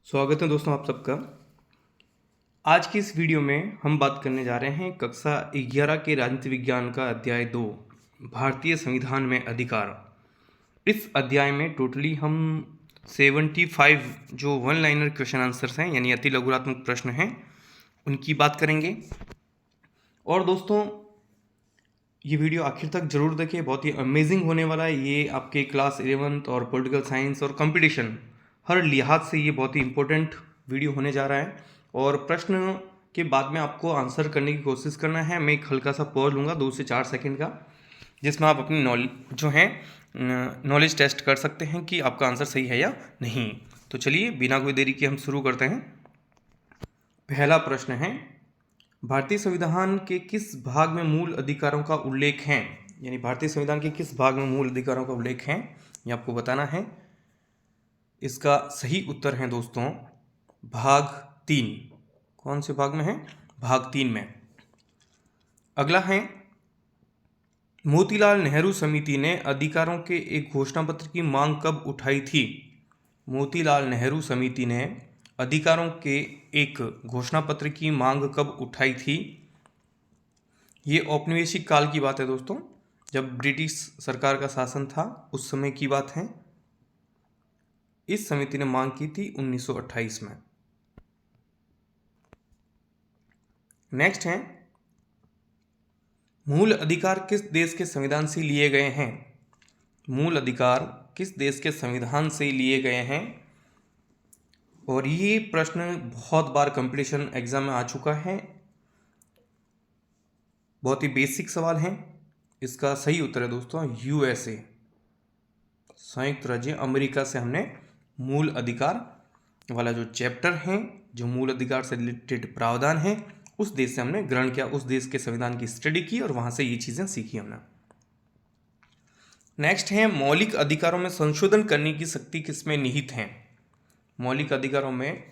स्वागत है दोस्तों आप सबका। आज की इस वीडियो में हम बात करने जा रहे हैं कक्षा 11 के राजनीति विज्ञान का अध्याय 2 भारतीय संविधान में अधिकार। इस अध्याय में टोटली हम 75 जो वन लाइनर क्वेश्चन आंसर्स हैं यानी अति लघुरात्मक प्रश्न हैं उनकी बात करेंगे। और दोस्तों ये वीडियो आखिर तक ज़रूर देखें, बहुत ही अमेजिंग होने वाला है। ये आपके क्लास 11th और पॉलिटिकल साइंस और कंपटीशन हर लिहाज से ये बहुत ही इम्पोर्टेंट वीडियो होने जा रहा है। और प्रश्न के बाद में आपको आंसर करने की कोशिश करना है। मैं एक हल्का सा पॉज लूँगा 2 से 4 सेकंड का, जिसमें आप अपनी नॉलेज टेस्ट कर सकते हैं कि आपका आंसर सही है या नहीं। तो चलिए बिना कोई देरी के हम शुरू करते हैं। पहला प्रश्न है, भारतीय संविधान के किस भाग में मूल अधिकारों का उल्लेख है? यानी भारतीय संविधान के किस भाग में मूल अधिकारों का उल्लेख है, ये आपको बताना है। इसका सही उत्तर है दोस्तों भाग 3। कौन से भाग में है? भाग 3 में। अगला है, मोतीलाल नेहरू समिति ने अधिकारों के एक घोषणा पत्र की मांग कब उठाई थी? मोतीलाल नेहरू समिति ने अधिकारों के एक घोषणा पत्र की मांग कब उठाई थी? ये औपनिवेशिक काल की बात है दोस्तों, जब ब्रिटिश सरकार का शासन था उस समय की बात है। इस समिति ने मांग की थी 1928 में। नेक्स्ट है, मूल अधिकार किस देश के संविधान से लिए गए हैं? मूल अधिकार किस देश के संविधान से लिए गए हैं? और ये प्रश्न बहुत बार कंपटीशन एग्जाम में आ चुका है। बहुत ही बेसिक सवाल है। इसका सही उत्तर है दोस्तों यूएसए, संयुक्त राज्य अमेरिका से हमने मूल अधिकार वाला जो चैप्टर है, जो मूल अधिकार से रिलेटेड प्रावधान है, उस देश से हमने ग्रहण किया, उस देश के संविधान की स्टडी की और वहां से ये चीजें सीखी हमने। नेक्स्ट है, मौलिक अधिकारों में संशोधन करने की शक्ति किसमें निहित है? मौलिक अधिकारों में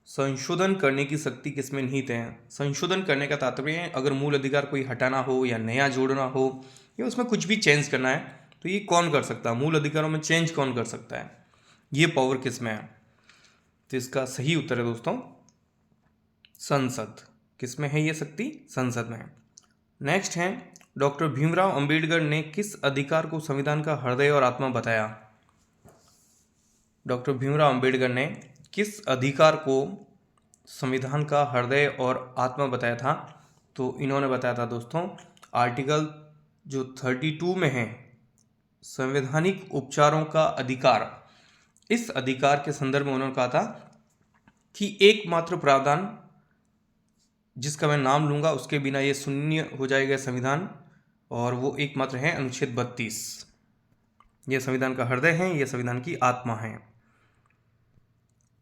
संशोधन करने की शक्ति किसमें निहित है? संशोधन करने का तात्पर्य है अगर मूल अधिकार कोई हटाना हो या नया जोड़ना हो या उसमें कुछ भी चेंज करना है तो ये कौन कर सकता है? मूल अधिकारों में चेंज कौन कर सकता है? ये पावर किसमें है? तो इसका सही उत्तर है दोस्तों संसद। किसमें है ये शक्ति? संसद में है। नेक्स्ट है, डॉक्टर भीमराव अंबेडकर ने किस अधिकार को संविधान का हृदय और आत्मा बताया? डॉक्टर भीमराव अंबेडकर ने किस अधिकार को संविधान का हृदय और आत्मा बताया था? तो इन्होंने बताया था दोस्तों आर्टिकल जो 32 में है, संवैधानिक उपचारों का अधिकार। इस अधिकार के संदर्भ में उन्होंने कहा था कि एकमात्र प्रावधान जिसका मैं नाम लूंगा उसके बिना ये शून्य हो जाएगा संविधान, और वो एकमात्र है अनुच्छेद 32। ये संविधान का हृदय है, ये संविधान की आत्मा है।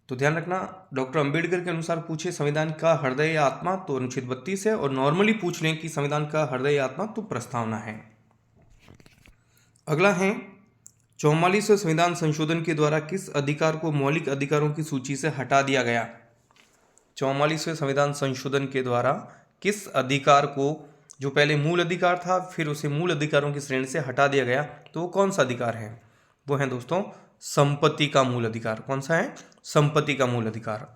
तो ध्यान रखना, डॉक्टर अंबेडकर के अनुसार पूछे संविधान का हृदय या आत्मा तो अनुच्छेद 32 है, और नॉर्मली पूछ लें कि संविधान का हृदय या आत्मा तो प्रस्तावना है। अगला है, 44वें संविधान संशोधन के द्वारा किस अधिकार को मौलिक अधिकारों की सूची से हटा दिया गया? 44वें संविधान संशोधन के द्वारा किस अधिकार को, जो पहले मूल अधिकार था फिर उसे मूल अधिकारों की श्रेणी से हटा दिया गया, तो वो कौन सा अधिकार है? वो है दोस्तों संपत्ति का मूल अधिकार। कौन सा है? संपत्ति का मूल अधिकार।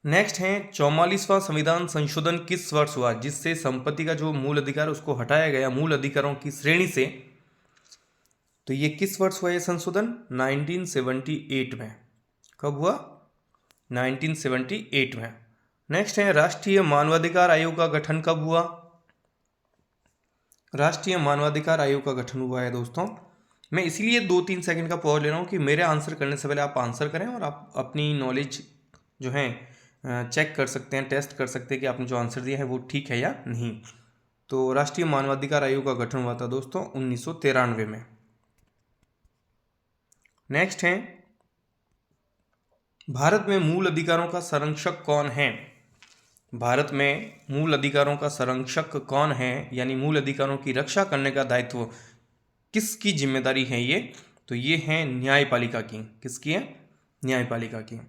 नेक्स्ट है, 44वां संविधान संशोधन किस वर्ष हुआ जिससे संपत्ति का जो मूल अधिकार उसको हटाया गया मूल अधिकारों की श्रेणी से? तो ये किस वर्ष हुआ ये संशोधन? 1978 में। कब हुआ? 1978 में। नेक्स्ट है, राष्ट्रीय मानवाधिकार आयोग का गठन कब हुआ? राष्ट्रीय मानवाधिकार आयोग का गठन हुआ है दोस्तों। मैं इसीलिए 2-3 सेकंड का पॉज ले रहा हूँ कि मेरे आंसर करने से पहले आप आंसर करें और आप अपनी नॉलेज जो है चेक कर सकते हैं, टेस्ट कर सकते हैं कि आपने जो आंसर दिया है वो ठीक है या नहीं। तो राष्ट्रीय मानवाधिकार आयोग का गठन हुआ था दोस्तों 1993 में। नेक्स्ट है, भारत में मूल अधिकारों का संरक्षक कौन है? भारत में मूल अधिकारों का संरक्षक कौन है, यानी मूल अधिकारों की रक्षा करने का दायित्व किसकी जिम्मेदारी है ये? तो ये है न्यायपालिका की। किसकी है? न्यायपालिका की।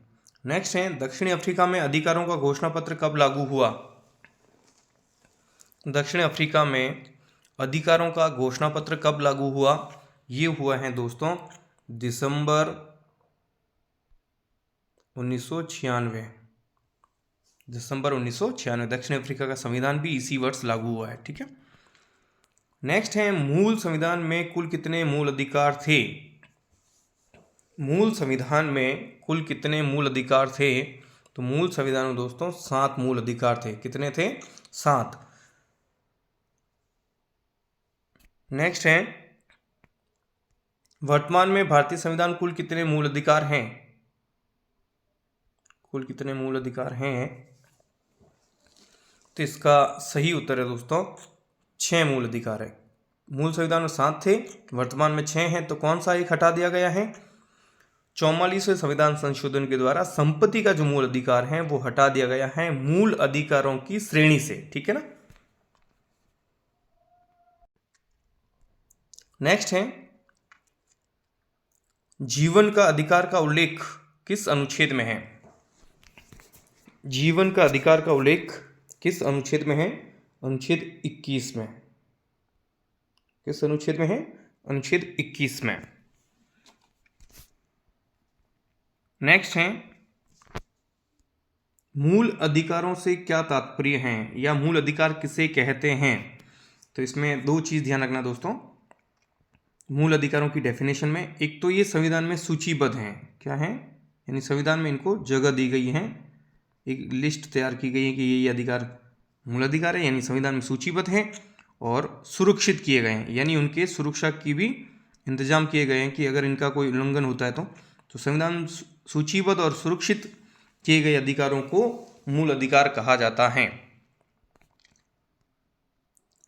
नेक्स्ट है, दक्षिण अफ्रीका में अधिकारों का घोषणा पत्र कब लागू हुआ? दक्षिण अफ्रीका में अधिकारों का घोषणा पत्र कब लागू हुआ? ये हुआ है दोस्तों दिसंबर 1996, दिसंबर 1996 दक्षिण अफ्रीका का संविधान भी इसी वर्ष लागू हुआ है। ठीक है, नेक्स्ट है मूल संविधान में कुल कितने मूल अधिकार थे। मूल संविधान में कुल कितने मूल अधिकार थे, तो मूल संविधान में दोस्तों 7 मूल अधिकार थे। कितने थे? 7। नेक्स्ट है वर्तमान में भारतीय संविधान कुल कितने मूल अधिकार हैं। कुल कितने मूल अधिकार हैं, तो इसका सही उत्तर है दोस्तों 6 मूल अधिकार है। मूल संविधान में 7 थे, वर्तमान में 6 हैं, तो कौन सा एक हटा दिया गया है? 44वें संविधान संशोधन के द्वारा संपत्ति का जो मूल अधिकार है वो हटा दिया गया है मूल अधिकारों की श्रेणी से। ठीक है ना। नेक्स्ट है जीवन का अधिकार का उल्लेख किस अनुच्छेद में है। जीवन का अधिकार का उल्लेख किस अनुच्छेद में है? अनुच्छेद 21 में। किस अनुच्छेद में है? अनुच्छेद 21 में। नेक्स्ट है मूल अधिकारों से क्या तात्पर्य है, या मूल अधिकार किसे कहते हैं। तो इसमें 2 चीज ध्यान रखना दोस्तों। मूल अधिकारों की डेफिनेशन में एक तो ये संविधान में सूचीबद्ध हैं, क्या है, यानी संविधान में इनको जगह दी गई है, एक लिस्ट तैयार की गई है कि ये अधिकार मूल अधिकार है, यानी संविधान में सूचीबद्ध हैं और सुरक्षित किए गए हैं, यानी उनके सुरक्षा की भी इंतजाम किए गए हैं कि अगर इनका कोई उल्लंघन होता है तो संविधान सूचीबद्ध और सुरक्षित किए गए अधिकारों को मूल अधिकार कहा जाता है।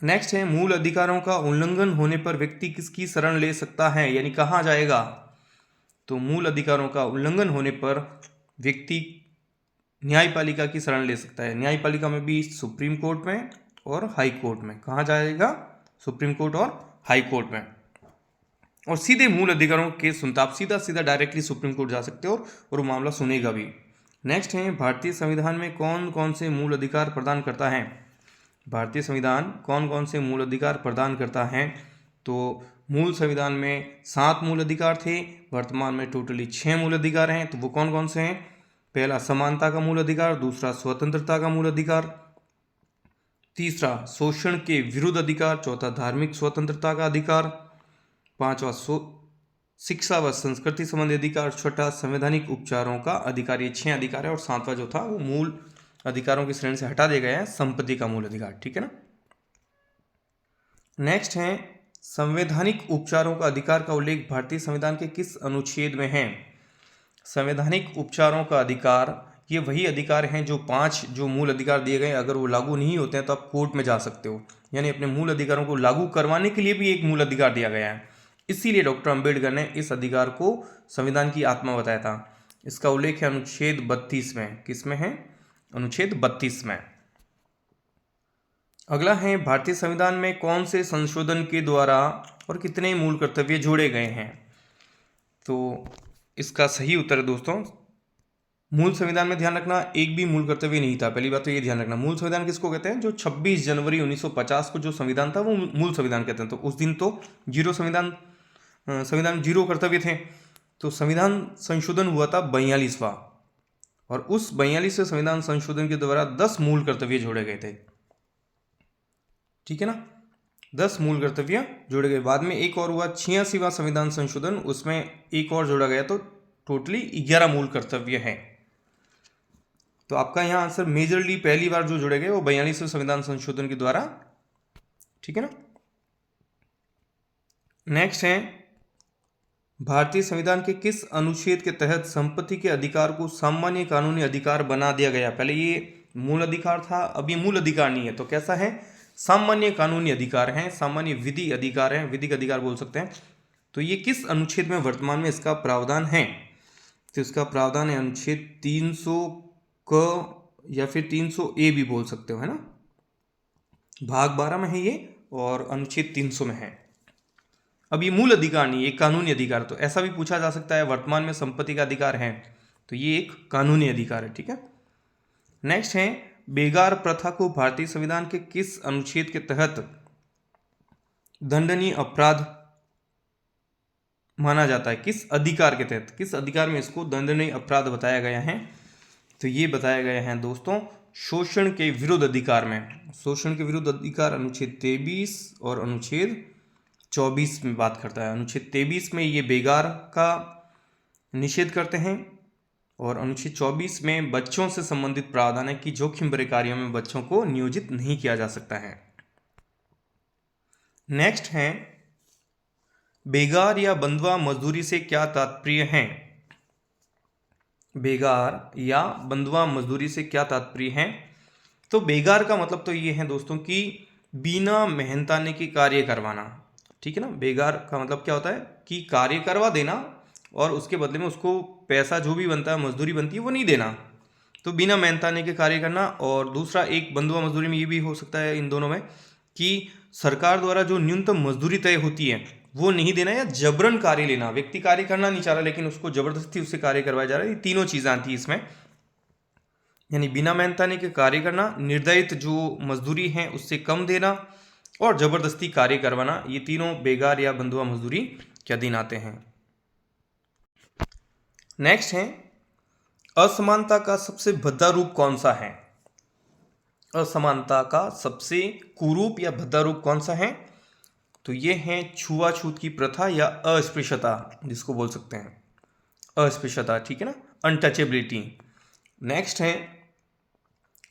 नेक्स्ट है मूल अधिकारों का उल्लंघन होने पर व्यक्ति किसकी शरण ले सकता है, यानी कहाँ जाएगा। तो मूल अधिकारों का उल्लंघन होने पर व्यक्ति न्यायपालिका की शरण ले सकता है। न्यायपालिका में भी सुप्रीम कोर्ट में और हाई कोर्ट में। कहाँ जाएगा? सुप्रीम कोर्ट और हाई कोर्ट में। और सीधे मूल अधिकारों के सुनता आप सीधा डायरेक्टली सुप्रीम कोर्ट जा सकते हो और वो मामला सुनेगा भी। नेक्स्ट है भारतीय संविधान में कौन कौन से मूल अधिकार प्रदान करता है। भारतीय संविधान कौन कौन से मूल अधिकार प्रदान करता है, तो मूल संविधान में 7 मूल अधिकार थे, वर्तमान में टोटली 6 मूल अधिकार हैं। तो वो कौन कौन से हैं? पहला समानता का मूल अधिकार, दूसरा स्वतंत्रता का मूल अधिकार, तीसरा शोषण के विरुद्ध अधिकार, चौथा धार्मिक स्वतंत्रता का अधिकार, पांचवा शिक्षा व संस्कृति संबंधी अधिकार, छठा संवैधानिक उपचारों का अधिकार। ये 6 अधिकार है और 7वां जो था वो मूल अधिकारों की श्रेणी से हटा दिया गया है, संपत्ति का मूल अधिकार। ठीक है ना। नेक्स्ट है संवैधानिक उपचारों का अधिकार का उल्लेख भारतीय संविधान के किस अनुच्छेद में है। संवैधानिक उपचारों का अधिकार ये वही अधिकार हैं जो 5 जो मूल अधिकार दिए गए, अगर वो लागू नहीं होते हैं तो आप कोर्ट में जा सकते हो, यानी अपने मूल अधिकारों को लागू करवाने के लिए भी एक मूल अधिकार दिया गया है। इसीलिए डॉक्टर अंबेडकर ने इस अधिकार को संविधान की आत्मा बताया था। इसका उल्लेख है अनुच्छेद 32 में। किसमें है? अनुच्छेद 32 में। अगला है भारतीय संविधान में कौन से संशोधन के द्वारा और कितने मूल कर्तव्य जोड़े गए हैं। तो इसका सही उत्तर है दोस्तों मूल संविधान में ध्यान रखना एक भी मूल कर्तव्य नहीं था। पहली बात तो ये ध्यान रखना, मूल संविधान किसको कहते हैं? जो 26 जनवरी 1950 को जो संविधान था वो मूल संविधान कहते हैं। तो उस दिन तो संविधान 0 कर्तव्य थे। तो संविधान संशोधन हुआ था 42वां, और उस 42वें संविधान संशोधन के द्वारा 10 मूल कर्तव्य जोड़े गए थे। ठीक है ना, 10 मूल कर्तव्य जोड़े गए। बाद में एक और हुआ 86वां संविधान संशोधन, उसमें एक और जोड़ा गया, तो टोटली 11 मूल कर्तव्य हैं। तो आपका यहाँ आंसर मेजरली पहली बार जो जुड़े गए वो 42वें संविधान संशोधन के द्वारा। ठीक है ना। नेक्स्ट है भारतीय संविधान के किस अनुच्छेद के तहत संपत्ति के अधिकार को सामान्य कानूनी अधिकार बना दिया गया। पहले ये मूल अधिकार था, अब ये मूल अधिकार नहीं है, तो कैसा है? सामान्य कानूनी अधिकार हैं, सामान्य विधि अधिकार हैं, विधिक अधिकार बोल सकते हैं। तो ये किस अनुच्छेद में वर्तमान में इसका प्रावधान है? तो इसका प्रावधान है अनुच्छेद 300 क या फिर 300A भी बोल सकते हो, है ना। भाग 12 में है ये और अनुच्छेद 300 में है। अब ये मूल अधिकार नहीं, ये कानूनी अधिकार। तो ऐसा भी पूछा जा सकता है वर्तमान में संपत्ति का अधिकार है, तो ये एक कानूनी अधिकार है। ठीक है। नेक्स्ट है बेगार प्रथा को भारतीय संविधान के किस अनुच्छेद के तहत दंडनीय अपराध माना जाता है? किस अधिकार के तहत, किस अधिकार में इसको दंडनीय अपराध बताया गया है? तो ये बताया गया है दोस्तों शोषण के विरुद्ध अधिकार में। शोषण के विरुद्ध अधिकार अनुच्छेद 23 और अनुच्छेद 24 में बात करता है। अनुच्छेद 23 में ये बेगार का निषेध करते हैं और अनुच्छेद 24 में बच्चों से संबंधित प्रावधान है कि जोखिम भरे कार्यों में बच्चों को नियोजित नहीं किया जा सकता है। नेक्स्ट है बेगार या बंधुआ मजदूरी से क्या तात्पर्य है? बेगार या बंधुआ मजदूरी से क्या तात्पर्य है? तो बेगार का मतलब तो ये है दोस्तों कि बिना मेहनताने के कार्य करवाना, ठीक है ना। बेगार का मतलब क्या होता है कि कार्य करवा देना और उसके बदले में उसको पैसा जो भी बनता है, मजदूरी बनती है, वो नहीं देना। तो बिना मेहनताने के कार्य करना। और दूसरा एक बंधुआ मजदूरी में ये भी हो सकता है इन दोनों में कि सरकार द्वारा जो न्यूनतम मजदूरी तय होती है वो नहीं देना या जबरन कार्य लेना। व्यक्ति कार्य करना नहीं चाह रहा लेकिन उसको जबरदस्ती उससे कार्य करवाया जा रहा है। ये तीनों चीज़ें आती है इसमें, यानी बिना मेहनताने के कार्य करना, निर्धारित जो मजदूरी है उससे कम देना और जबरदस्ती कार्य करवाना। ये तीनों बेगार या बंधुआ मजदूरी के अधीन आते हैं। नेक्स्ट है असमानता का सबसे भद्दा रूप कौन सा है? असमानता का सबसे कुरूप या भद्दा रूप कौन सा है? तो ये है छुआछूत की प्रथा या अस्पृश्यता, जिसको बोल सकते हैं अस्पृश्यता, ठीक है ना, अनटचेबिलिटी। नेक्स्ट है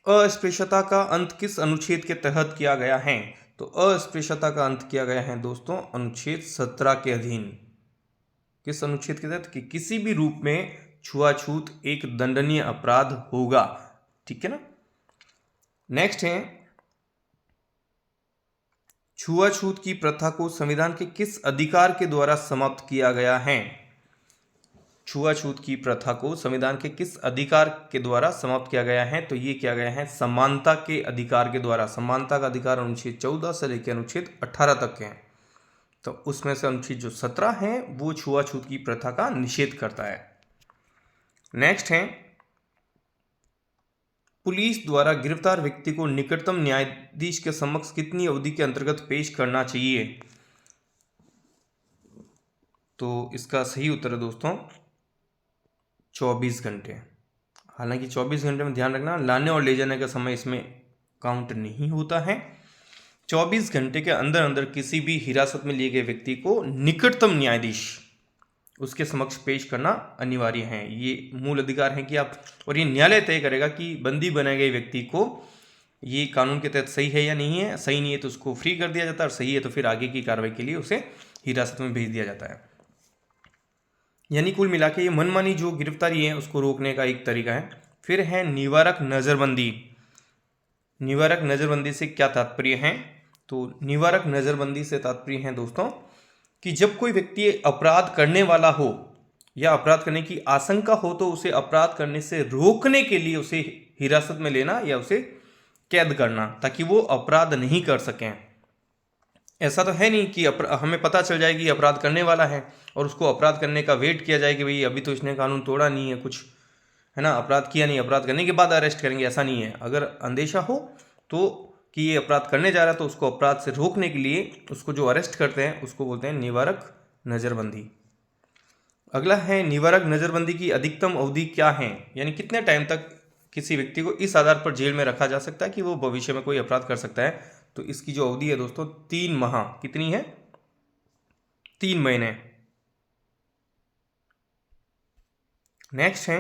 अस्पृश्यता का अंत किस अनुच्छेद के तहत किया गया है? तो अस्पृश्यता का अंत किया गया है दोस्तों अनुच्छेद 17 के अधीन। किस अनुच्छेद के तहत? कि किसी भी रूप में छुआछूत एक दंडनीय अपराध होगा, ठीक है ना। नेक्स्ट है छुआछूत की प्रथा को संविधान के किस अधिकार के द्वारा समाप्त किया गया है? छुआछूत की प्रथा को संविधान के किस अधिकार के द्वारा समाप्त किया गया है? तो ये किया गया है समानता के अधिकार के द्वारा। समानता का अधिकार अनुच्छेद 14 से लेकर अनुच्छेद 18 तक के हैं। तो उसमें से अनुच्छेद जो 17 है वो छुआछूत की प्रथा का निषेध करता है। नेक्स्ट है पुलिस द्वारा गिरफ्तार व्यक्ति को निकटतम न्यायाधीश के समक्ष कितनी अवधि के अंतर्गत पेश करना चाहिए? तो इसका सही उत्तर है दोस्तों 24 घंटे। हालांकि 24 घंटे में ध्यान रखना लाने और ले जाने का समय इसमें काउंट नहीं होता है। 24 घंटे के अंदर अंदर किसी भी हिरासत में लिए गए व्यक्ति को निकटतम न्यायाधीश उसके समक्ष पेश करना अनिवार्य है। ये मूल अधिकार है कि आप, और ये न्यायालय तय करेगा कि बंदी बनाए गए व्यक्ति को ये कानून के तहत सही है या नहीं है। सही नहीं है तो उसको फ्री कर दिया जाता है और सही है तो फिर आगे की कार्रवाई के लिए उसे हिरासत में भेज दिया जाता है। यानी कुल मिला के ये मनमानी जो गिरफ्तारी है उसको रोकने का एक तरीका है। फिर है निवारक नज़रबंदी। निवारक नज़रबंदी से क्या तात्पर्य है? तो निवारक नज़रबंदी से तात्पर्य है दोस्तों कि जब कोई व्यक्ति अपराध करने वाला हो या अपराध करने की आशंका हो तो उसे अपराध करने से रोकने के लिए उसे हिरासत में लेना या उसे कैद करना, ताकि वो अपराध नहीं कर सकें। ऐसा तो है नहीं कि हमें पता चल जाए कि अपराध करने वाला है और उसको अपराध करने का वेट किया जाए कि भाई अभी तो इसने कानून तोड़ा नहीं है, कुछ है ना, अपराध किया नहीं, अपराध करने के बाद अरेस्ट करेंगे, ऐसा नहीं है। अगर अंदेशा हो तो कि ये अपराध करने जा रहा है तो उसको अपराध से रोकने के लिए उसको जो अरेस्ट करते हैं उसको बोलते हैं निवारक नज़रबंदी। अगला है निवारक नज़रबंदी की अधिकतम अवधि क्या है, यानी कितने टाइम तक किसी व्यक्ति को इस आधार पर जेल में रखा जा सकता है कि वो भविष्य में कोई अपराध कर सकता है। तो इसकी जो अवधि है दोस्तों 3 माह। कितनी है? 3 महीने। नेक्स्ट है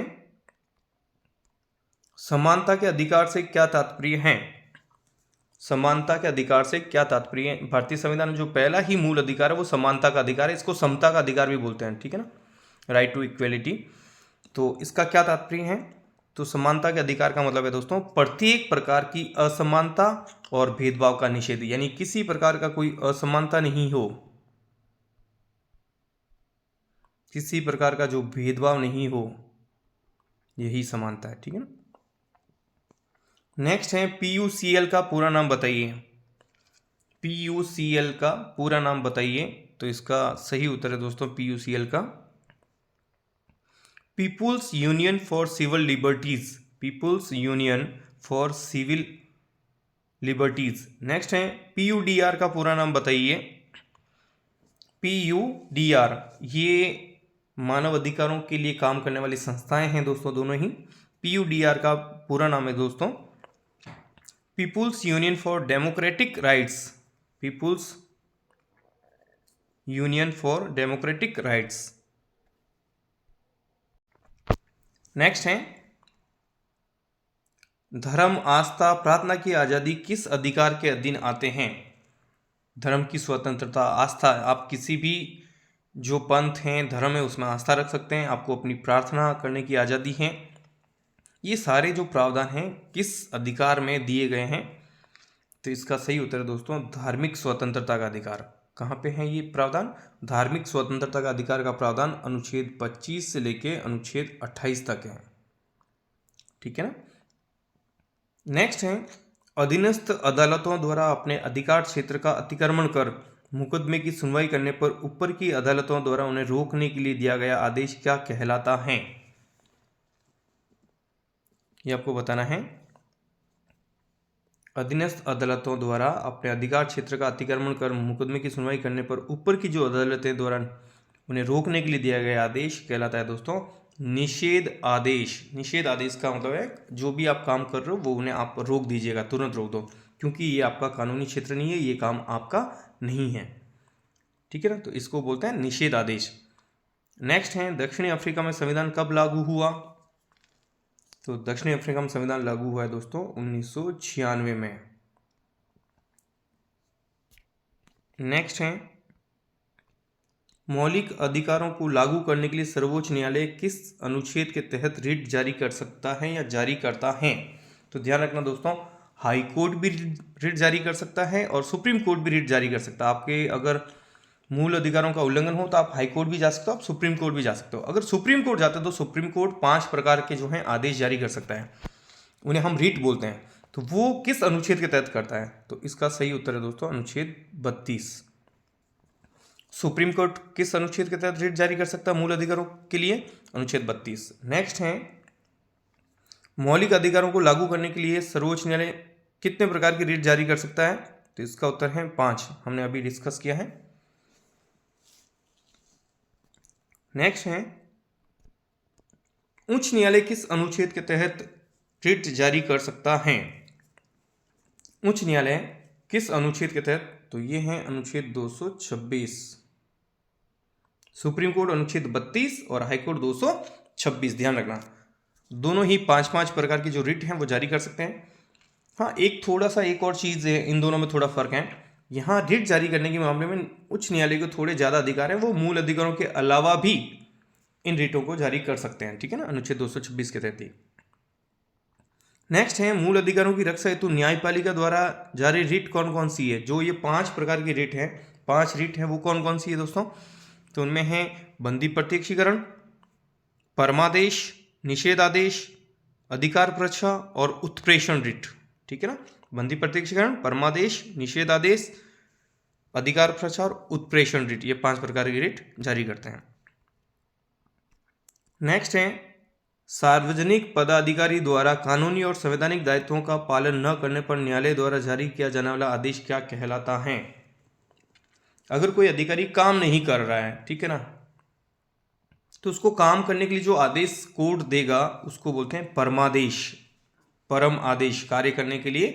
समानता के अधिकार से क्या तात्पर्य है? समानता के अधिकार से क्या तात्पर्य है? भारतीय संविधान में जो पहला ही मूल अधिकार है वो समानता का अधिकार है। इसको समता का अधिकार भी बोलते हैं, ठीक है ना, राइट टू इक्वेलिटी। तो इसका क्या तात्पर्य है? तो समानता के अधिकार का मतलब है दोस्तों प्रत्येक प्रकार की असमानता और भेदभाव का निषेध, यानी किसी प्रकार का कोई असमानता नहीं हो, किसी प्रकार का जो भेदभाव नहीं हो, यही समानता है, ठीक है ना। नेक्स्ट है PUCL का पूरा नाम बताइए। PUCL का पूरा नाम बताइए। तो इसका सही उत्तर है दोस्तों PUCL का people's union for civil liberties. People's union for civil liberties. Next है PUDR का पूरा नाम बताइए। PUDR, ये मानव अधिकारों के लिए काम करने वाली संस्थाएं हैं दोस्तों, दोनों ही। PUDR का पूरा नाम है दोस्तों people's union for democratic rights, people's union for democratic rights. Next है धर्म, आस्था, प्रार्थना की आज़ादी किस अधिकार के अधीन आते हैं? धर्म की स्वतंत्रता, आस्था, आप किसी भी जो पंथ हैं, धर्म है, उसमें आस्था रख सकते हैं, आपको अपनी प्रार्थना करने की आज़ादी है। ये सारे जो प्रावधान हैं किस अधिकार में दिए गए हैं? तो इसका सही उत्तर है दोस्तों धार्मिक स्वतंत्रता का अधिकार। कहाँ पे है ये प्रावधान? धार्मिक स्वतंत्रता का अधिकार का प्रावधान अनुच्छेद 25 से लेके अनुच्छेद 28 तक है, ठीक है ना। नेक्स्ट है अधीनस्थ अदालतों द्वारा अपने अधिकार क्षेत्र का अतिक्रमण कर मुकदमे की सुनवाई करने पर ऊपर की अदालतों द्वारा उन्हें रोकने के लिए दिया गया आदेश क्या कहलाता है? ये आपको बताना है। अधीनस्थ अदालतों द्वारा अपने अधिकार क्षेत्र का अतिक्रमण कर मुकदमे की सुनवाई करने पर ऊपर की जो अदालतें द्वारा उन्हें रोकने के लिए दिया गया आदेश कहलाता है दोस्तों निषेध आदेश। निषेध आदेश का मतलब है जो भी आप काम कर रहे हो वो उन्हें आप रोक दीजिएगा, तुरंत रोक दो, क्योंकि ये आपका कानूनी क्षेत्र नहीं है, ये काम आपका नहीं है, ठीक है ना। तो इसको बोलते हैं निषेध आदेश। नेक्स्ट है दक्षिणी अफ्रीका में संविधान कब लागू हुआ? तो दक्षिणी अफ्रीका में संविधान लागू हुआ है दोस्तों 1996 में। नेक्स्ट है मौलिक अधिकारों को लागू करने के लिए सर्वोच्च न्यायालय किस अनुच्छेद के तहत रिट जारी कर सकता है या जारी करता है? तो ध्यान रखना दोस्तों, हाई कोर्ट भी रिट जारी कर सकता है और सुप्रीम कोर्ट भी रिट जारी कर सकता है। आपके अगर मूल अधिकारों का उल्लंघन हो तो आप हाई कोर्ट भी जा सकते हो, आप सुप्रीम कोर्ट भी जा सकते हो। अगर सुप्रीम कोर्ट जाते हो तो सुप्रीम कोर्ट 5 प्रकार के जो हैं आदेश जारी कर सकता है, उन्हें हम रिट बोलते हैं। तो वो किस अनुच्छेद के तहत करता है? तो इसका सही उत्तर है दोस्तों अनुच्छेद 32। सुप्रीम कोर्ट किस अनुच्छेद के तहत रिट जारी कर सकता है मूल अधिकारों के लिए? अनुच्छेद 32। नेक्स्ट है मौलिक अधिकारों को लागू करने के लिए सर्वोच्च न्यायालय कितने प्रकार की रिट जारी कर सकता है? तो इसका उत्तर है 5, हमने अभी डिस्कस किया है। नेक्स्ट है उच्च न्यायालय किस अनुच्छेद के तहत रिट जारी कर सकता है? उच्च न्यायालय किस अनुच्छेद के तहत? तो ये है अनुच्छेद 226। सुप्रीम कोर्ट अनुच्छेद 32 और हाई कोर्ट 226। ध्यान रखना दोनों ही 5-5 प्रकार की जो रिट हैं वो जारी कर सकते हैं। हाँ, एक थोड़ा सा एक और चीज़ है, इन दोनों में थोड़ा फर्क है। यहाँ रिट जारी करने के मामले में उच्च न्यायालय को थोड़े ज़्यादा अधिकार हैं, वो मूल अधिकारों के अलावा भी इन रिटों को जारी कर सकते हैं, ठीक है ना, अनुच्छेद 226 के तहत ही। नेक्स्ट है मूल अधिकारों की रक्षा हेतु न्यायपालिका द्वारा जारी रिट कौन कौन सी है? जो ये 5 प्रकार की रिट है, 5 रिट है, वो कौन कौन सी है दोस्तों? तो उनमें है बंदी प्रत्यक्षीकरण, परमादेश, निषेधादेश, अधिकार प्रच्छा और उत्प्रेषण रिट, ठीक है ना। बंदी प्रत्यक्षीकरण, परमादेश, निषेधादेश, अधिकार प्रच्छा और उत्प्रेषण रिट, ये 5 प्रकार की रिट जारी करते हैं। नेक्स्ट है सार्वजनिक पदाधिकारी द्वारा कानूनी और संवैधानिक दायित्वों का पालन न करने पर न्यायालय द्वारा जारी किया जाने वाला आदेश क्या कहलाता है? अगर कोई अधिकारी काम नहीं कर रहा है, ठीक है ना, तो उसको काम करने के लिए जो आदेश कोर्ट देगा उसको बोलते हैं परमादेश, परम आदेश, कार्य करने के लिए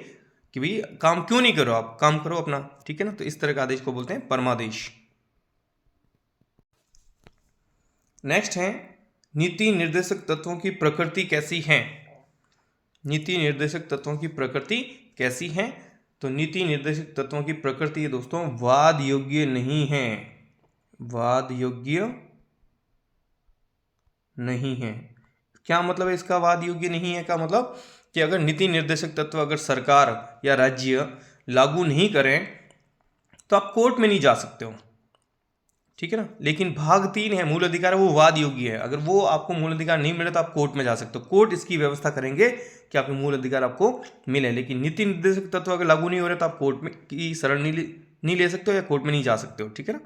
कि भाई काम क्यों नहीं करो, आप काम करो अपना, ठीक है ना। तो इस तरह का आदेश को बोलते हैं परमादेश। नेक्स्ट है नीति निर्देशक तत्वों की प्रकृति कैसी है? नीति निर्देशक तत्वों की प्रकृति कैसी है? तो नीति निर्देशक तत्वों की प्रकृति है दोस्तों वाद योग्य नहीं है, वाद योग्य नहीं है। क्या मतलब है इसका वाद योग्य नहीं है का मतलब कि अगर नीति निर्देशक तत्व अगर सरकार या राज्य लागू नहीं करें तो आप कोर्ट में नहीं जा सकते हो, ठीक है ना। लेकिन भाग 3 है मूल अधिकार, वो वाद योग्य है, अगर वो आपको मूल अधिकार नहीं मिले तो आप कोर्ट में जा सकते हो, कोर्ट इसकी व्यवस्था करेंगे कि आपके मूल अधिकार आपको मिले। लेकिन नीति निर्देशक तत्व अगर लागू नहीं हो रहे तो आप कोर्ट में की शरण नहीं ले सकते हो या कोर्ट में नहीं जा सकते हो, ठीक है ना।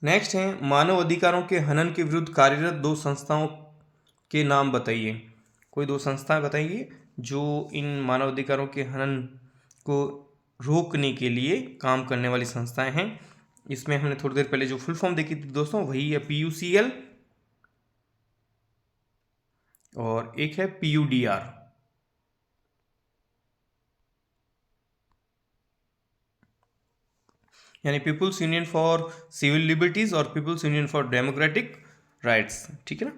नेक्स्ट है मानव अधिकारों के हनन के विरुद्ध कार्यरत 2 संस्थाओं के नाम बताइए। कोई 2 संस्थाएं बताइए जो इन मानव अधिकारों के हनन को रोकने के लिए काम करने वाली संस्थाएं हैं। इसमें हमने थोड़ी देर पहले जो फुल फॉर्म देखी थी दोस्तों वही है PUCL और एक है PUDR। यानी people's union for civil liberties और people's union for democratic rights, ठीक है ना।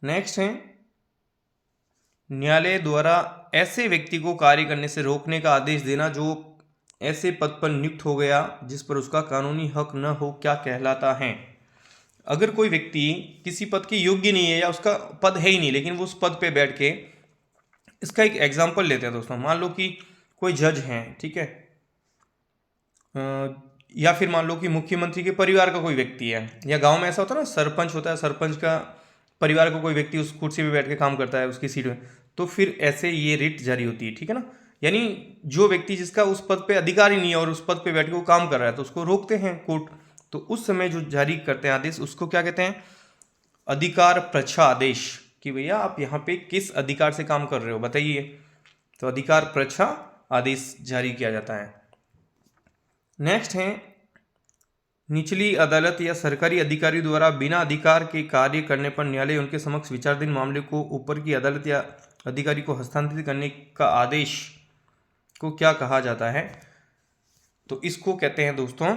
नेक्स्ट है न्यायालय द्वारा ऐसे व्यक्ति को कार्य करने से रोकने का आदेश देना जो ऐसे पद पर नियुक्त हो गया जिस पर उसका कानूनी हक न हो, क्या कहलाता है। अगर कोई व्यक्ति किसी पद के योग्य नहीं है या उसका पद है ही नहीं लेकिन वो उस पद पे बैठ के, इसका एक एग्जांपल लेते हैं दोस्तों। मान लो कि कोई जज हैं, ठीक है, या फिर मान लो कि मुख्यमंत्री के परिवार का कोई व्यक्ति है, या गांव में ऐसा होता है ना, सरपंच होता है, सरपंच का परिवार का कोई व्यक्ति उस कुर्सी पे बैठ के काम करता है उसकी सीट में, तो फिर ऐसे ये रिट जारी होती है, ठीक है ना। यानी जो व्यक्ति जिसका उस पद पे अधिकार ही नहीं है और उस पद पे बैठ के वो काम कर रहा है तो उसको रोकते हैं कोर्ट, तो उस समय जो जारी करते हैं आदेश उसको क्या कहते हैं, अधिकार प्रच्छा आदेश, कि भैया आप यहाँ पे किस अधिकार से काम कर रहे हो बताइए, तो अधिकार प्रच्छा आदेश जारी किया जाता है। नेक्स्ट है निचली अदालत या सरकारी अधिकारी द्वारा बिना अधिकार के कार्य करने पर न्यायालय उनके समक्ष विचाराधीन मामले को ऊपर की अदालत या अधिकारी को हस्तांतरित करने का आदेश को क्या कहा जाता है, तो इसको कहते हैं दोस्तों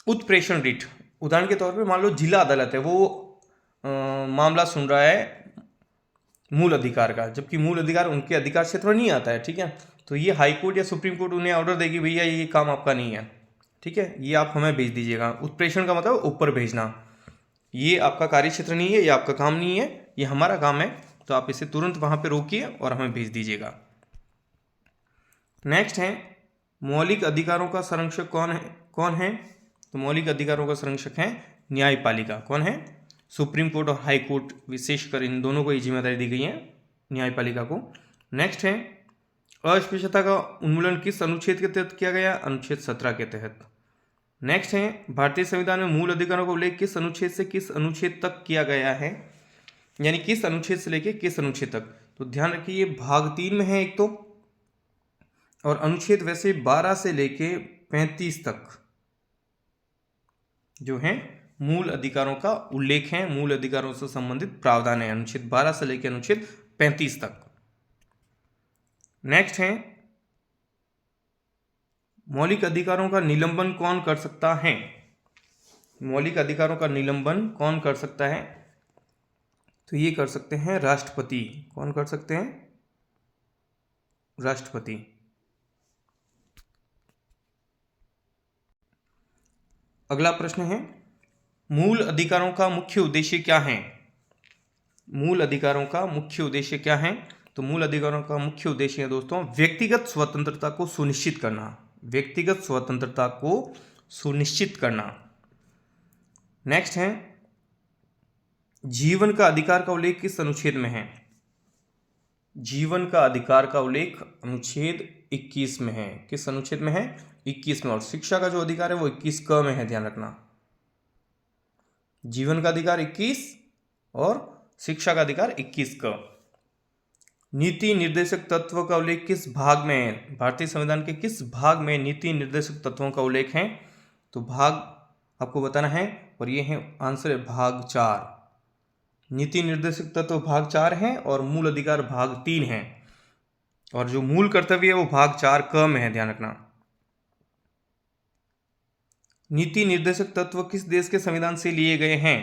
उत्प्रेषण रिट। उदाहरण के तौर पे मान लो जिला अदालत है, वो मामला सुन रहा है मूल अधिकार का, जबकि मूल अधिकार उनके अधिकार क्षेत्र में नहीं आता है, ठीक है, तो ये हाई कोर्ट या सुप्रीम कोर्ट उन्हें ऑर्डर देगी भैया ये काम आपका नहीं है, ठीक है, ये आप हमें भेज दीजिएगा। उत्प्रेषण का मतलब ऊपर भेजना, ये आपका कार्य क्षेत्र नहीं है, ये आपका काम नहीं है, ये हमारा काम है, तो आप इसे तुरंत वहां पे रोकिए और हमें भेज दीजिएगा। नेक्स्ट है मौलिक अधिकारों का संरक्षक कौन है, तो मौलिक अधिकारों का संरक्षक है न्यायपालिका। कौन है, सुप्रीम कोर्ट और हाई कोर्ट, विशेषकर इन दोनों को ये जिम्मेदारी दी गई है न्यायपालिका को। नेक्स्ट है अस्पृश्यता का उन्मूलन किस अनुच्छेद के तहत किया गया, अनुच्छेद 17 के तहत। नेक्स्ट है भारतीय संविधान में मूल अधिकारों का उल्लेख किस अनुच्छेद से किस अनुच्छेद तक किया गया है, यानी किस अनुच्छेद से लेके किस अनुच्छेद तक, तो ध्यान रखिए भाग 3 में है एक तो, और अनुच्छेद वैसे 12 से लेके 35 तक जो है मूल अधिकारों का उल्लेख है, मूल अधिकारों से संबंधित प्रावधान है, अनुच्छेद 12 से लेकर अनुच्छेद 35 तक। नेक्स्ट है मौलिक अधिकारों का निलंबन कौन कर सकता है, मौलिक अधिकारों का निलंबन कौन कर सकता है, तो ये कर सकते हैं राष्ट्रपति। कौन कर सकते हैं, राष्ट्रपति। अगला प्रश्न है मूल अधिकारों का मुख्य उद्देश्य क्या है, मूल अधिकारों का मुख्य उद्देश्य क्या है, तो मूल अधिकारों का मुख्य उद्देश्य है दोस्तों व्यक्तिगत स्वतंत्रता को सुनिश्चित करना, व्यक्तिगत स्वतंत्रता को सुनिश्चित करना। नेक्स्ट है जीवन का अधिकार का उल्लेख किस अनुच्छेद में है, जीवन का अधिकार का उल्लेख अनुच्छेद 21 में है, किस अनुच्छेद में है, 21 में। और शिक्षा का जो अधिकार है वो 21 क में है, ध्यान रखना, जीवन का अधिकार 21 और शिक्षा का अधिकार 21 क। नीति निर्देशक तत्व का उल्लेख किस भाग में है, भारतीय संविधान के किस भाग में नीति निर्देशक तत्वों का उल्लेख है, तो भाग आपको बताना है, और ये है आंसर है भाग 4। नीति निर्देशक तत्व भाग 4 है और मूल अधिकार भाग 3 है, और जो मूल कर्तव्य है वो भाग 4 क में है, ध्यान रखना। नीति निर्देशक तत्व किस देश के संविधान से लिए गए हैं,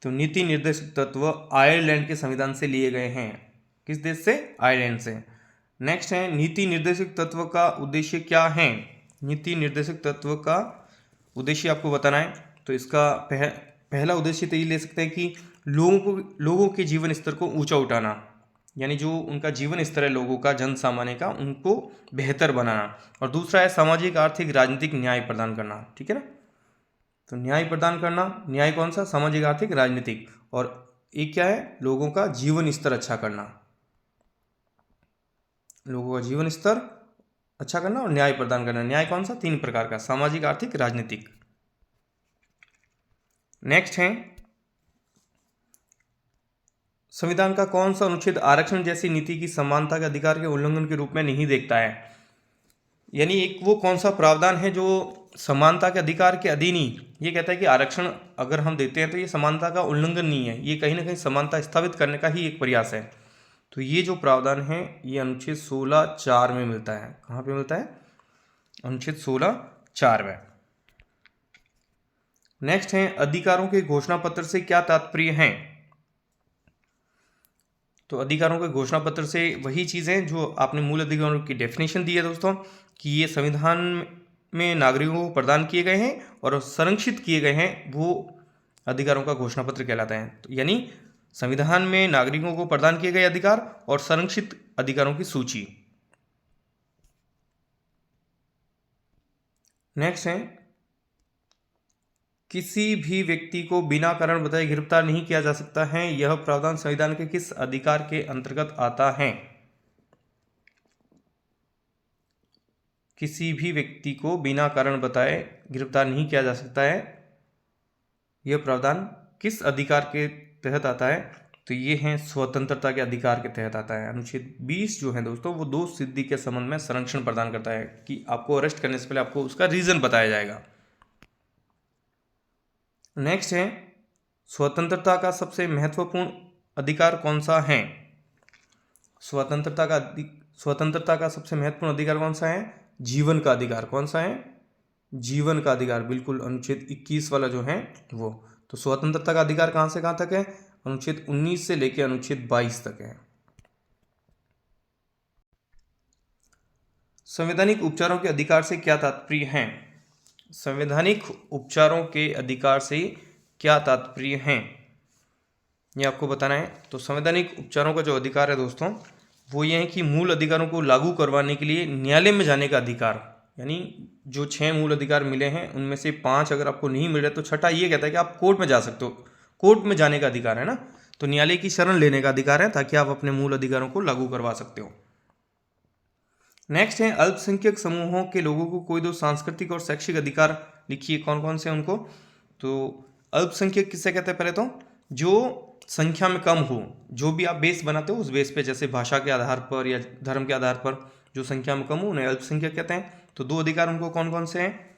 तो नीति निर्देशक तत्व आयरलैंड के संविधान से लिए गए हैं, किस देश से, आयरलैंड से। नेक्स्ट है नीति निर्देशक तत्व का उद्देश्य क्या है, नीति निर्देशक तत्व का उद्देश्य आपको बताना है, तो इसका पहला उद्देश्य तो ये ले सकते हैं कि लोगों के जीवन स्तर को ऊंचा उठाना, यानी जो उनका जीवन स्तर है लोगों का, जन सामान्य का, उनको बेहतर बनाना। और दूसरा है सामाजिक आर्थिक राजनीतिक न्याय प्रदान करना, ठीक है ना, तो न्याय प्रदान करना, न्याय कौन सा, सामाजिक आर्थिक राजनीतिक, और एक क्या है, लोगों का जीवन स्तर अच्छा करना, लोगों का जीवन स्तर अच्छा करना और न्याय प्रदान करना। न्याय कौन सा, 3 प्रकार का, सामाजिक आर्थिक राजनीतिक। नेक्स्ट है संविधान का कौन सा अनुच्छेद आरक्षण जैसी नीति की समानता के अधिकार के उल्लंघन के रूप में नहीं देखता है, यानी एक वो कौन सा प्रावधान है जो समानता के अधिकार के अधीन ही ये कहता है कि आरक्षण अगर हम देते हैं तो ये समानता का उल्लंघन नहीं है, ये कहीं ना कहीं समानता स्थापित करने का ही एक प्रयास है। तो ये जो प्रावधान है ये अनुच्छेद 16(4) में मिलता है। कहाँ पे मिलता है? अनुच्छेद 16(4) में। नेक्स्ट है अधिकारों के घोषणा पत्र से क्या तात्पर्य है? तो अधिकारों के घोषणा पत्र से वही चीज़ें जो आपने मूल अधिकारों की डेफिनेशन दी है दोस्तों, कि ये संविधान में नागरिकों को प्रदान किए गए हैं और संरक्षित किए गए हैं, वो अधिकारों का घोषणा पत्र कहलाता है। तो यानी संविधान में नागरिकों को प्रदान किए गए अधिकार और संरक्षित अधिकारों की सूची। नेक्स्ट है किसी भी व्यक्ति को बिना कारण बताए गिरफ्तार नहीं किया जा सकता है, यह प्रावधान संविधान के किस अधिकार के अंतर्गत आता है? किसी भी व्यक्ति को बिना कारण बताए गिरफ्तार नहीं किया जा सकता है, यह प्रावधान किस अधिकार के तहत आता है? तो ये है स्वतंत्रता के अधिकार के तहत आता है। अनुच्छेद 20 जो है दोस्तों वो दोष सिद्धि के संबंध में संरक्षण प्रदान करता है कि आपको अरेस्ट करने से पहले आपको उसका रीजन बताया जाएगा। नेक्स्ट है स्वतंत्रता का सबसे महत्वपूर्ण अधिकार कौन सा है? स्वतंत्रता का सबसे महत्वपूर्ण अधिकार कौन सा है? जीवन का अधिकार। कौन सा है? जीवन का अधिकार, बिल्कुल अनुच्छेद 21 वाला जो है वो। तो स्वतंत्रता का अधिकार कहां से कहां तक है? अनुच्छेद 19 से लेकर अनुच्छेद 22 तक है। संवैधानिक उपचारों के अधिकार से क्या तात्पर्य है? संवैधानिक उपचारों के अधिकार से क्या तात्पर्य है ये आपको बताना है। तो संवैधानिक उपचारों का जो अधिकार है दोस्तों वो ये है कि मूल अधिकारों को लागू करवाने के लिए न्यायालय में जाने का अधिकार, यानी जो 6 मूल अधिकार मिले हैं उनमें से 5 अगर आपको नहीं मिल रहे तो छठा ये कहता है कि आप कोर्ट में जा सकते हो। कोर्ट में जाने का अधिकार है ना, तो न्यायालय की शरण लेने का अधिकार है ताकि आप अपने मूल अधिकारों को लागू करवा सकते हो। नेक्स्ट है अल्पसंख्यक समूहों के लोगों को कोई दो सांस्कृतिक और शैक्षिक अधिकार लिखिए, कौन कौन से उनको। तो अल्पसंख्यक किससे कहते हैं? पहले तो जो संख्या में कम हो, जो भी आप बेस बनाते हो उस बेस पे, जैसे भाषा के आधार पर या धर्म के आधार पर जो संख्या में कम हो उन्हें अल्पसंख्यक कहते हैं। तो 2 अधिकार उनको कौन कौन से हैं?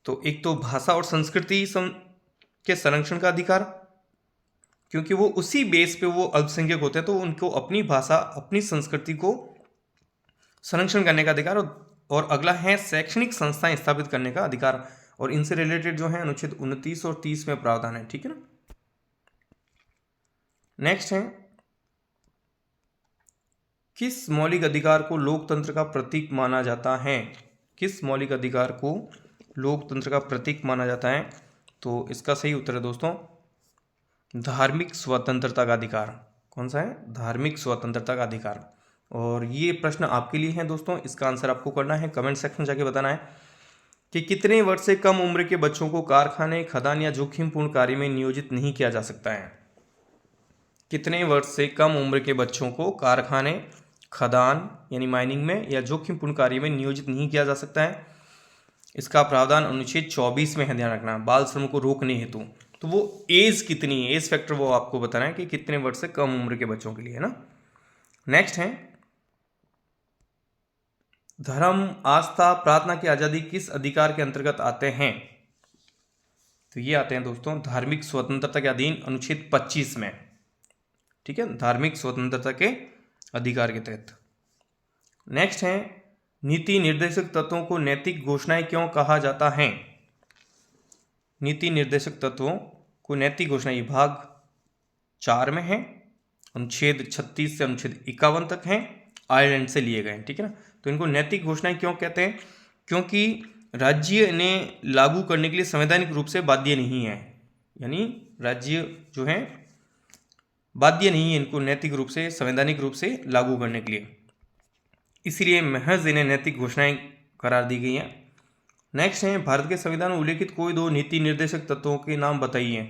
तो एक तो भाषा और संस्कृति के संरक्षण का अधिकार, क्योंकि वो उसी बेस पे वो अल्पसंख्यक होते हैं तो उनको अपनी भाषा अपनी संस्कृति को संरक्षण करने का अधिकार। और अगला है शैक्षणिक संस्थाएं स्थापित करने का अधिकार, और इनसे रिलेटेड जो है अनुच्छेद 29 और 30 में प्रावधान है। ठीक है ना। नेक्स्ट है किस मौलिक अधिकार को लोकतंत्र का प्रतीक माना जाता है? किस मौलिक अधिकार को लोकतंत्र का प्रतीक माना जाता है? तो इसका सही उत्तर है दोस्तों धार्मिक स्वतंत्रता का अधिकार। कौन सा है? धार्मिक स्वतंत्रता का अधिकार। और ये प्रश्न आपके लिए है दोस्तों, इसका आंसर आपको करना है, कमेंट सेक्शन में जाके बताना है कि कितने वर्ष से कम उम्र के बच्चों को कारखाने, खदान या जोखिमपूर्ण कार्य में नियोजित नहीं किया जा सकता है? कितने वर्ष से कम उम्र के बच्चों को कारखाने, खदान यानी माइनिंग में या जोखिमपूर्ण कार्य में नियोजित नहीं किया जा सकता है? इसका प्रावधान अनुच्छेद 24 में है, ध्यान रखना, बाल श्रम को रोकने हेतु। तो वो एज कितनी है, एज फैक्टर वो आपको बताना है कि कितने वर्ष से कम उम्र के बच्चों के लिए, है ना। नेक्स्ट है धर्म, आस्था, प्रार्थना की आजादी किस अधिकार के अंतर्गत आते हैं? तो ये आते हैं दोस्तों धार्मिक स्वतंत्रता के अधीन अनुच्छेद 25 में। ठीक है, धार्मिक स्वतंत्रता के अधिकार के तहत। नेक्स्ट है नीति निर्देशक तत्वों को नैतिक घोषणाएं क्यों कहा जाता है? नीति निर्देशक तत्वों को नैतिक घोषणाएं भाग 4 में है, अनुच्छेद 36 से अनुच्छेद 51 तक हैं, आयरलैंड से लिए गए। ठीक है ना। तो इनको नैतिक घोषणाएं क्यों कहते हैं? क्योंकि राज्य इन्हें लागू करने के लिए संवैधानिक रूप से बाध्य नहीं है, यानी राज्य जो है बाध्य नहीं है इनको नैतिक रूप से, संवैधानिक रूप से लागू करने के लिए, इसलिए महज इन्हें नैतिक घोषणाएं करार दी गई हैं। नेक्स्ट है भारत के संविधान में उल्लेखित कोई 2 नीति निर्देशक तत्वों के नाम बताइए।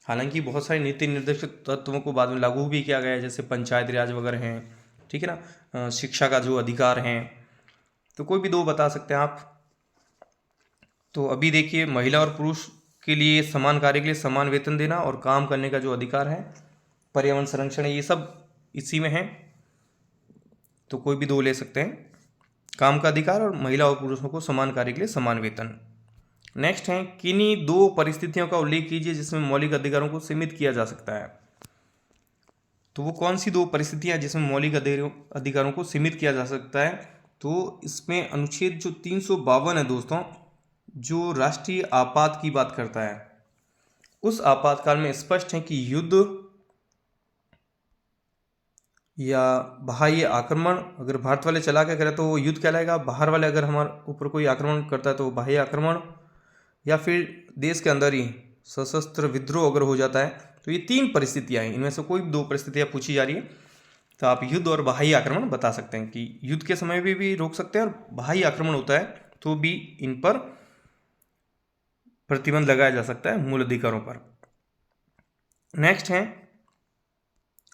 हालांकि बहुत सारे नीति निर्देशक तत्वों को बाद में लागू भी किया गया है, जैसे पंचायती राज वगैरह हैं, ठीक है ना, शिक्षा का जो अधिकार है, तो कोई भी 2 बता सकते हैं आप। तो अभी देखिए महिला और पुरुष के लिए समान कार्य के लिए समान वेतन देना और काम करने का जो अधिकार है, पर्यावरण संरक्षण है, ये सब इसी में है, तो कोई भी 2 ले सकते हैं। काम का अधिकार और महिला और पुरुषों को समान कार्य के लिए समान वेतन। नेक्स्ट है, किन्हीं दो परिस्थितियों का उल्लेख कीजिए जिसमें मौलिक अधिकारों को सीमित किया जा सकता है। तो वो कौन सी दो परिस्थितियां जिसमें मौलिक अधिकारों को सीमित किया जा सकता है? तो इसमें अनुच्छेद जो 352 है दोस्तों, जो राष्ट्रीय आपात की बात करता है, उस आपातकाल में स्पष्ट है कि युद्ध या बाह्य आक्रमण, अगर भारत वाले चला के करें तो वो युद्ध कहलाएगा, बाहर वाले अगर हमारे ऊपर कोई आक्रमण करता है तो बाह्य आक्रमण, या फिर देश के अंदर ही सशस्त्र विद्रोह अगर हो जाता है। तो ये तीन परिस्थितियां हैं, इनमें से कोई दो परिस्थितियां पूछी जा रही है तो आप युद्ध और बाह्य आक्रमण बता सकते हैं कि युद्ध के समय भी रोक सकते हैं और बाह्य आक्रमण होता है तो भी इन पर प्रतिबंध लगाया जा सकता है मूल अधिकारों पर। नेक्स्ट है,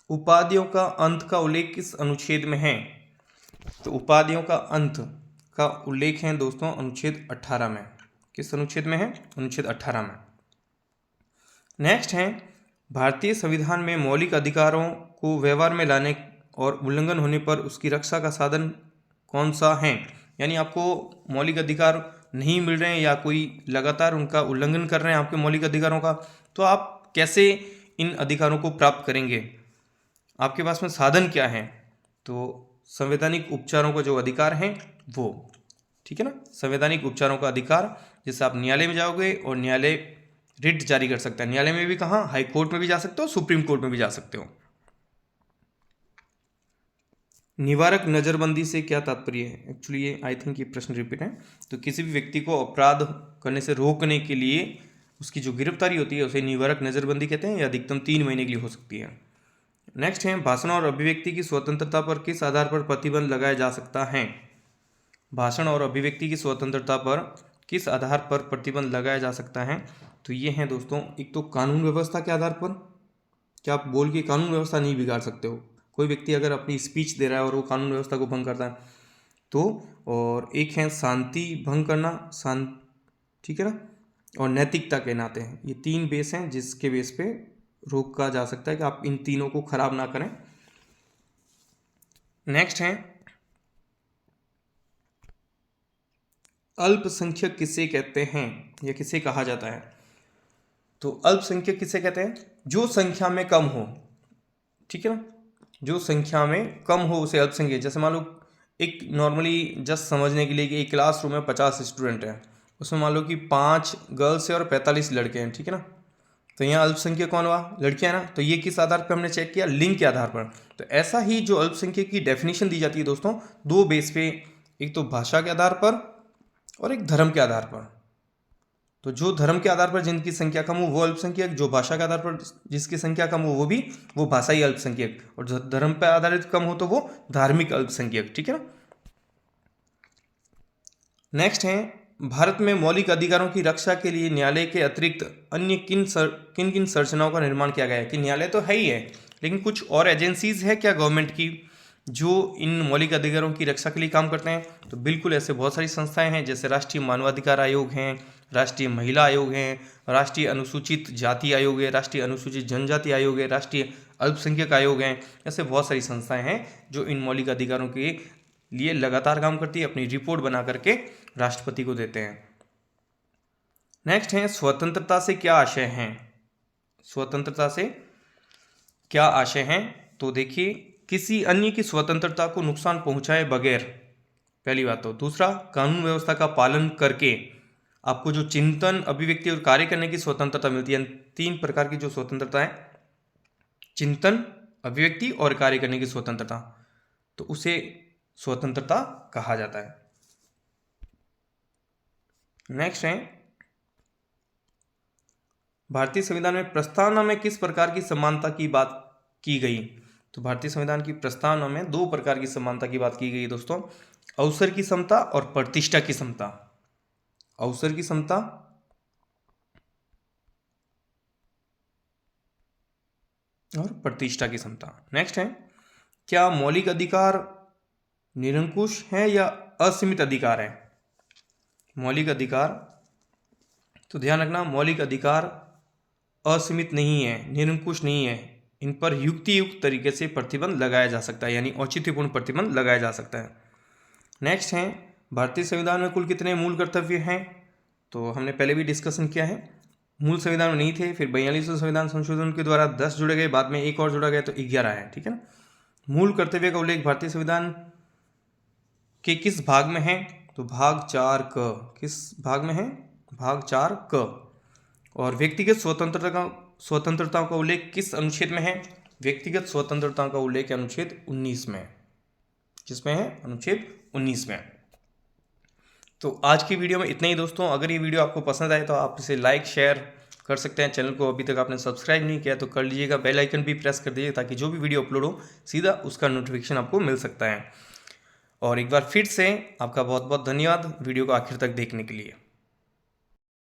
उपाधियों का अंत का उल्लेख किस अनुच्छेद में है? तो उपाधियों का अंत का उल्लेख है दोस्तों अनुच्छेद 18 में। किस अनुच्छेद में है? अनुच्छेद 18 में। नेक्स्ट है, भारतीय संविधान में मौलिक अधिकारों को व्यवहार में लाने और उल्लंघन होने पर उसकी रक्षा का साधन कौन सा है? यानी आपको मौलिक अधिकार नहीं मिल रहे हैं या कोई लगातार उनका उल्लंघन कर रहे हैं आपके मौलिक अधिकारों का, तो आप कैसे इन अधिकारों को प्राप्त करेंगे? आपके पास में साधन क्या है? तो संवैधानिक उपचारों का जो अधिकार है वो, ठीक है ना, संवैधानिक उपचारों का अधिकार, जिससे आप न्यायालय में जाओगे और न्यायालय रिट जारी कर सकता है। न्यायालय में भी कहाँ? हाई कोर्ट में भी जा सकते हो, सुप्रीम कोर्ट में भी जा सकते हो। निवारक नजरबंदी से क्या तात्पर्य है? एक्चुअली ये आई थिंक ये प्रश्न रिपीट है। तो किसी भी व्यक्ति को अपराध करने से रोकने के लिए उसकी जो गिरफ्तारी होती है उसे निवारक नजरबंदी कहते हैं, या अधिकतम 3 महीने के लिए हो सकती है। नेक्स्ट है, भाषण और अभिव्यक्ति की स्वतंत्रता पर किस आधार पर प्रतिबंध लगाया जा सकता है? भाषण और अभिव्यक्ति की स्वतंत्रता पर किस आधार पर प्रतिबंध लगाया जा सकता है? तो ये हैं दोस्तों, एक तो कानून व्यवस्था के आधार पर, क्या आप बोल के कानून व्यवस्था नहीं बिगाड़ सकते हो। कोई व्यक्ति अगर अपनी स्पीच दे रहा है और वो कानून व्यवस्था को भंग करता है तो, और एक है शांति भंग करना, ठीक है ना, और नैतिकता के नाते हैं। ये 3 बेस हैं जिसके बेस पे रोका जा सकता है कि आप इन तीनों को खराब ना करें। नेक्स्ट है, अल्पसंख्यक किसे कहते हैं या किसे कहा जाता है? तो अल्पसंख्यक किसे कहते हैं? जो संख्या में कम हो, ठीक है ना, जो संख्या में कम हो उसे अल्पसंख्यक। जैसे मान लो एक नॉर्मली जस्ट समझने के लिए कि एक क्लासरूम में 50 स्टूडेंट हैं, उसमें मान लो कि 5 गर्ल्स है और 45 लड़के हैं, ठीक है ना, तो यहाँ अल्पसंख्यक कौन हुआ? लड़कियां ना। तो ये किस आधार पर हमने चेक किया? लिंग के आधार पर। तो ऐसा ही जो अल्पसंख्यक की डेफिनेशन दी जाती है दोस्तों, 2 बेस पे, एक तो भाषा के आधार पर और एक धर्म के आधार पर। तो जो धर्म के आधार पर जिनकी संख्या कम हो वो अल्पसंख्यक, जो भाषा के आधार पर जिसकी संख्या कम हो वो भाषाई अल्पसंख्यक, और जो धर्म पर आधारित कम हो तो वो धार्मिक अल्पसंख्यक, ठीक है ना। नेक्स्ट है, भारत में मौलिक अधिकारों की रक्षा के लिए न्यायालय के अतिरिक्त अन्य किन किन संरचनाओं का निर्माण किया गया है? कि न्यायालय तो है ही है, लेकिन कुछ और एजेंसीज है क्या गवर्नमेंट की जो इन मौलिक अधिकारों की रक्षा के लिए काम करते हैं? तो बिल्कुल ऐसे बहुत सारी संस्थाएं हैं, जैसे राष्ट्रीय मानवाधिकार आयोग हैं, राष्ट्रीय महिला आयोग हैं, राष्ट्रीय अनुसूचित जाति आयोग है, राष्ट्रीय अनुसूचित जनजाति आयोग है, राष्ट्रीय अल्पसंख्यक आयोग हैं। ऐसे बहुत सारी संस्थाएं हैं जो इन मौलिक अधिकारों के लिए लगातार काम करती है, अपनी रिपोर्ट बना करके राष्ट्रपति को देते हैं। नेक्स्ट है, स्वतंत्रता से क्या आशय है? स्वतंत्रता से क्या आशय है? तो देखिए, किसी अन्य की स्वतंत्रता को नुकसान पहुंचाए बगैर, पहली बात। तो दूसरा, कानून व्यवस्था का पालन करके आपको जो चिंतन, अभिव्यक्ति और कार्य करने की स्वतंत्रता मिलती है। 3 प्रकार की जो स्वतंत्रता है, चिंतन, अभिव्यक्ति और कार्य करने की स्वतंत्रता, तो उसे स्वतंत्रता कहा जाता है। नेक्स्ट है, भारतीय संविधान में प्रस्तावना में किस प्रकार की समानता की बात की गई? तो भारतीय संविधान की प्रस्तावना में 2 प्रकार की समानता की बात की गई दोस्तों, अवसर की समता और प्रतिष्ठा की समता। अवसर की समता और प्रतिष्ठा की समता। नेक्स्ट है, क्या मौलिक अधिकार निरंकुश है या असीमित अधिकार है? मौलिक अधिकार, तो ध्यान रखना, मौलिक अधिकार असीमित नहीं है, निरंकुश नहीं है, इन पर युक्तियुक्त तरीके से प्रतिबंध लगाया जा सकता है, यानी औचित्यपूर्ण प्रतिबंध लगाया जा सकता है। नेक्स्ट है भारतीय संविधान में कुल कितने मूल कर्तव्य हैं, तो हमने पहले भी डिस्कशन किया है। मूल संविधान में नहीं थे, फिर 42वें संविधान संशोधन के द्वारा 10 जुड़े गए, बाद में एक और जोड़ा गया तो 11 है, ठीक है ना। मूल कर्तव्य का उल्लेख भारतीय संविधान के किस भाग में है, तो भाग 4 क। किस भाग में है, भाग 4 क। और व्यक्तिगत स्वतंत्रता का उल्लेख किस अनुच्छेद में है, व्यक्तिगत स्वतंत्रता का उल्लेख अनुच्छेद 19 में। किसमें है, अनुच्छेद 19 में। तो आज की वीडियो में इतना ही दोस्तों। अगर ये वीडियो आपको पसंद आए तो आप इसे लाइक शेयर कर सकते हैं। चैनल को अभी तक आपने सब्सक्राइब नहीं किया तो कर लीजिएगा, बेल आइकन भी प्रेस कर दीजिए ताकि जो भी वीडियो अपलोड हो सीधा उसका नोटिफिकेशन आपको मिल सकता है। और एक बार फिर से आपका बहुत बहुत धन्यवाद वीडियो को आखिर तक देखने के लिए।